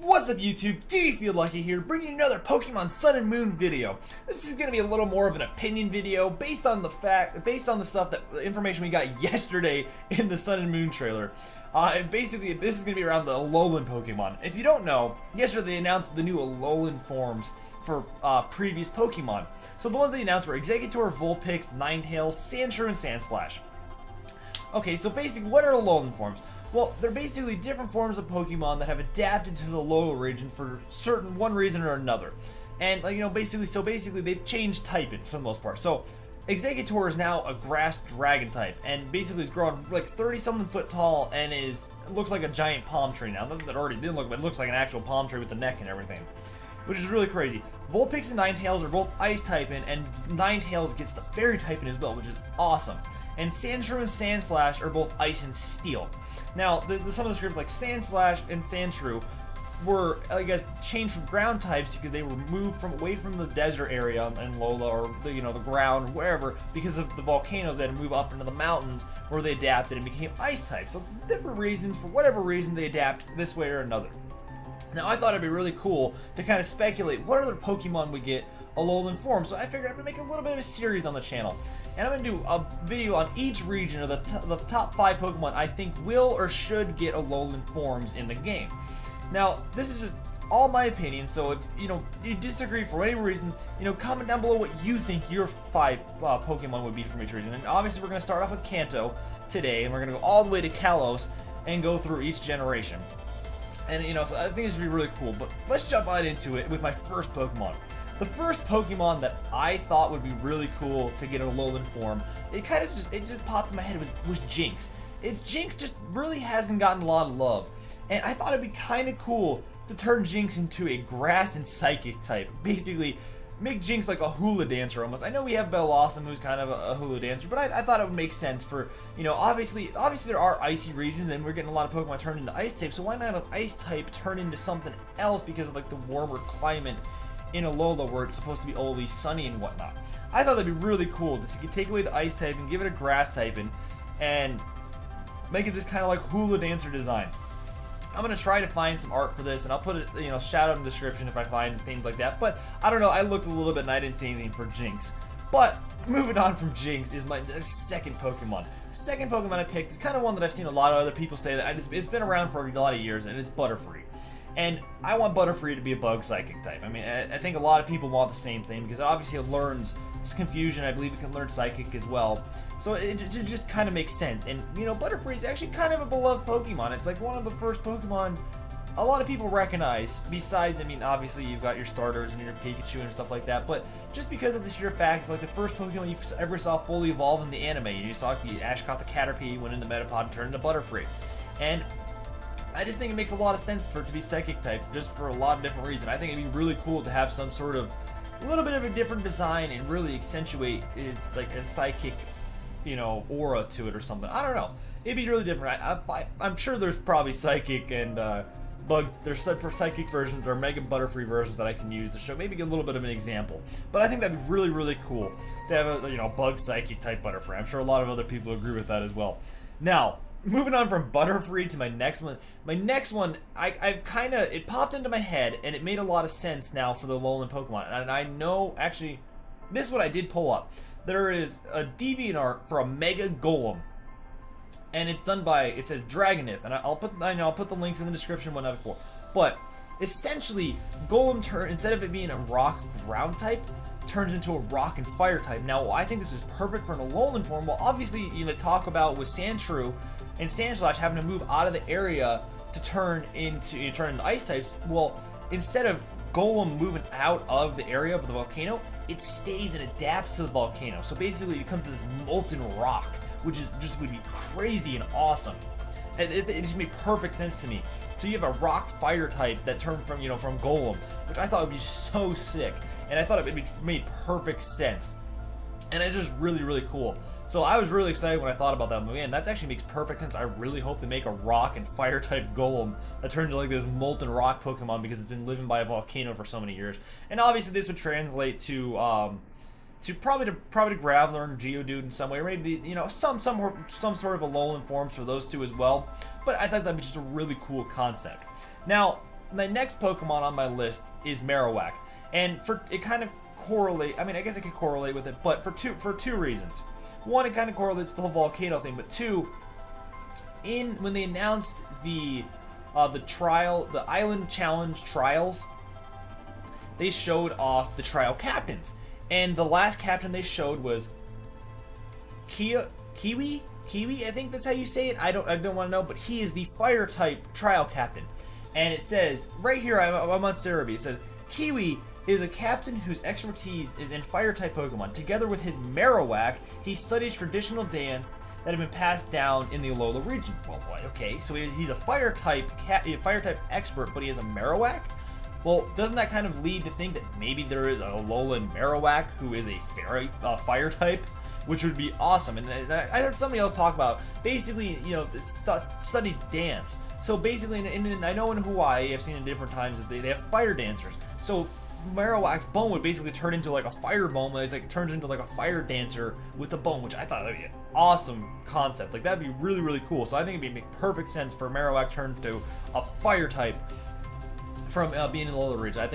What's up YouTube, Do You Feel Lucky here, bringing you another Pokemon Sun and Moon video. This is going to be a little more of an opinion video based on the information we got yesterday in the Sun and Moon trailer. And basically this is going to be around the Alolan Pokemon. If you don't know, yesterday they announced the new Alolan Forms for previous Pokemon. So the ones they announced were Exeggutor, Vulpix, Ninetales, Sandshrew, and Sandslash. Okay, so basically what are Alolan Forms? Well, they're basically different forms of Pokemon that have adapted to the Alola region for one reason or another. And basically they've changed typing for the most part. So Exeggutor is now a grass dragon type, and basically it's grown like 30-something foot tall and looks like a giant palm tree now. That already didn't look, but it looks like an actual palm tree with the neck and everything, which is really crazy. Vulpix and Ninetales are both ice typing, and Ninetales gets the fairy typing as well, which is awesome. And Sandshrew and Sandslash are both ice and steel. Now, some of the scripts like Sandslash and Sandshrew were, I guess, changed from ground types because they were moved away from the desert area in Lola, or the ground, or wherever, because of the volcanoes. They had to move up into the mountains where they adapted and became ice types. So different reasons, for whatever reason, they adapt this way or another. Now, I thought it'd be really cool to kind of speculate what other Pokemon would get Alolan Forms, so I figured I'm going to make a little bit of a series on the channel. And I'm going to do a video on each region of the top 5 Pokemon I think will or should get Alolan Forms in the game. Now, this is just all my opinion, so if you disagree for any reason, comment down below what you think your 5 Pokemon would be from each region. And obviously we're going to start off with Kanto today, and we're going to go all the way to Kalos and go through each generation. And so I think this would be really cool, but let's jump right into it with my first Pokemon. The first Pokemon that I thought would be really cool to get an Alolan form, it just popped in my head, was Jinx. Jinx just really hasn't gotten a lot of love, and I thought it'd be kind of cool to turn Jinx into a grass and psychic type. Basically, make Jinx like a hula dancer almost. I know we have Bellossom, who's kind of a hula dancer, but I thought it would make sense for, obviously there are icy regions, and we're getting a lot of Pokemon turned into ice types, so why not an ice type turn into something else because of like the warmer climate in Alola, where it's supposed to be always sunny and whatnot. I thought that'd be really cool to take away the ice type and give it a grass typing and make it this kind of like hula dancer design. I'm gonna try to find some art for this, and I'll put it, shout out in the description if I find things like that. But I don't know, I looked a little bit and I didn't see anything for Jinx. But moving on from Jinx is my second Pokemon. The second Pokemon I picked is kind of one that I've seen a lot of other people say that it's been around for a lot of years, and it's Butterfree. And I want Butterfree to be a bug psychic type. I mean, I think a lot of people want the same thing because obviously it learns confusion. I believe it can learn psychic as well. So it just kind of makes sense. And Butterfree is actually kind of a beloved Pokemon. It's like one of the first Pokemon a lot of people recognize. Besides, I mean, obviously you've got your starters and your Pikachu and stuff like that. But just because of the sheer fact, it's like the first Pokemon you ever saw fully evolve in the anime. You saw Ash caught the Caterpie, went into Metapod, and turned into Butterfree. And I just think it makes a lot of sense for it to be psychic type, just for a lot of different reasons. I think it'd be really cool to have some sort of a little bit of a different design and really accentuate its like a psychic, aura to it or something. I don't know. It'd be really different. I'm sure there's probably psychic and there's psychic versions or Mega Butterfree versions that I can use to show maybe a little bit of an example. But I think that'd be really, really cool to have a bug psychic type Butterfree. I'm sure a lot of other people agree with that as well. Now, moving on from Butterfree to my next one. My next one, it popped into my head, and it made a lot of sense now for the Alolan Pokemon. And I know, actually, this is what I did pull up. There is a DeviantArt for a Mega Golem, and it's done by, it says Dragonith, and I'll put the links in the description when before. But essentially, Golem instead of it being a rock ground type, turns into a rock and fire type. Now, I think this is perfect for an Alolan form. Well, obviously, talk about with Sandshrew and Sandslash having to move out of the area to turn into ice types. Well, instead of Golem moving out of the area of the volcano, it stays and adapts to the volcano. So basically, it becomes this molten rock, which is just would be crazy and awesome. And it just made perfect sense to me. So you have a rock fire type that turned from from Golem, which I thought would be so sick, and I thought it made perfect sense. And it's just really, really cool. So I was really excited when I thought about that movie, and that actually makes perfect sense. I really hope they make a rock and fire type Golem that turns into like this molten rock Pokemon because it's been living by a volcano for so many years. And obviously this would translate to probably to Graveler and Geodude in some way, or maybe some sort of Alolan forms for those two as well. But I thought that'd be just a really cool concept. Now, the next Pokemon on my list is Marowak, and it kind of correlate. I mean, I guess it could correlate with it, but for two reasons. One, it kind of correlates with the whole volcano thing, but two, when they announced the Island Challenge trials, they showed off the trial captains, and the last captain they showed was Kiwi. I think that's how you say it. I don't want to know, but he is the fire type trial captain. And it says right here, I'm on Cerebi. It says Kiwi is a captain whose expertise is in fire type Pokemon. Together with his Marowak, he studies traditional dance that have been passed down in the Alola region. Well, boy, okay, so he's a fire type expert, but he has a Marowak. Well, doesn't that kind of lead to think that maybe there is a Alolan Marowak who is a fire type? Which would be awesome. And I heard somebody else talk about, basically, you know, studies dance. So basically, I know in Hawaii, I've seen it different times, is they have fire dancers. So Marowak's bone would basically turn into like a fire bone. It's like turns into like a fire dancer with a bone, which I thought would be an awesome concept. Like, that'd be really, really cool. So I think it'd make perfect sense for Marowak turn to a fire type from being in the Alola region.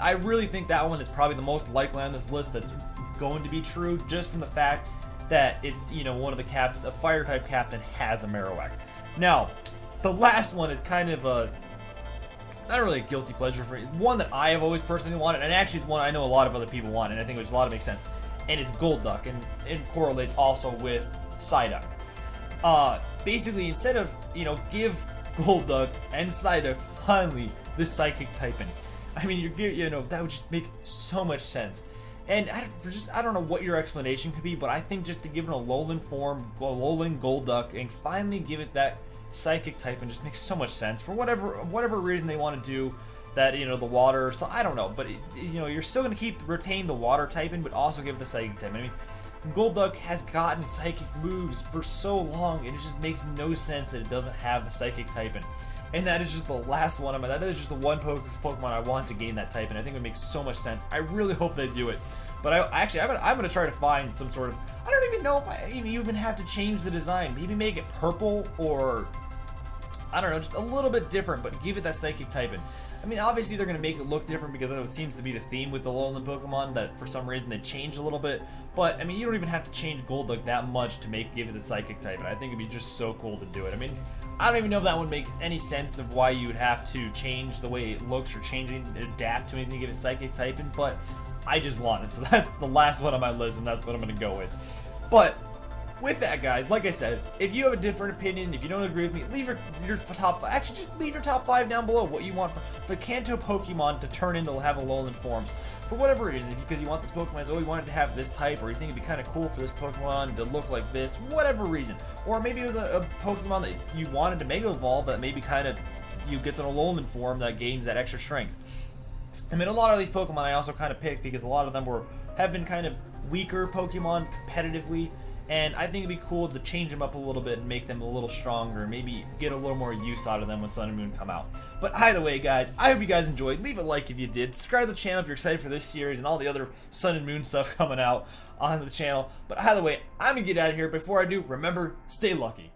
I really think that one is probably the most likely on this list that's going to be true, just from the fact that it's, you know, one of the captains, a fire type captain, has a Marowak. Now, the last one is kind of not really a guilty pleasure for me. One that I have always personally wanted, and actually it's one I know a lot of other people want, and I think which a lot of makes sense. And it's Golduck, and it correlates also with Psyduck. Basically, instead of, you know, give Golduck and Psyduck finally the psychic typing. I mean, you know, that would just make so much sense. And I don't know what your explanation could be, but I think just to give it a Alolan form, Alolan Golduck, and finally give it that psychic type, and just makes so much sense for whatever reason they want to do that. You know, the water. So I don't know, but you know, you're still gonna retain the water typing, but also give it the psychic type. I mean, Golduck has gotten psychic moves for so long, and it just makes no sense that it doesn't have the psychic typing. And that is just the last one. That is just the one Pokemon I want to gain that type, and I think it makes so much sense. I really hope they do it. But I'm gonna try to find some sort of. I don't even know if I even have to change the design. Maybe make it purple, or I don't know, just a little bit different, but give it that psychic typing. I mean, obviously they're gonna make it look different because it seems to be the theme with the Alolan Pokemon, that for some reason they changed a little bit. But I mean, you don't even have to change Golduck that much to give it the psychic type, and I think it'd be just so cool to do it. I mean, I don't even know if that would make any sense of why you would have to change the way it looks or adapt to anything to give it psychic typing, but I just want it. So that's the last one on my list, and that's what I'm going to go with. But with that, guys, like I said, if you have a different opinion, if you don't agree with me, leave your top 5. Actually, just leave your top 5 down below. What you want for the Kanto Pokemon to turn into have Alolan Forms. For whatever reason, because you want this Pokemon, you wanted to have this type, or you think it'd be kind of cool for this Pokemon to look like this, whatever reason. Or maybe it was a Pokemon that you wanted to Mega Evolve that maybe kind of gets an Alolan form that gains that extra strength. I mean, a lot of these Pokemon I also kind of picked because a lot of them have been kind of weaker Pokemon competitively, and I think it'd be cool to change them up a little bit and make them a little stronger, maybe get a little more use out of them when Sun and Moon come out. But either way, guys, I hope you guys enjoyed. Leave a like if you did. Subscribe to the channel if you're excited for this series and all the other Sun and Moon stuff coming out on the channel. But either way, I'm going to get out of here. Before I do, remember, stay lucky.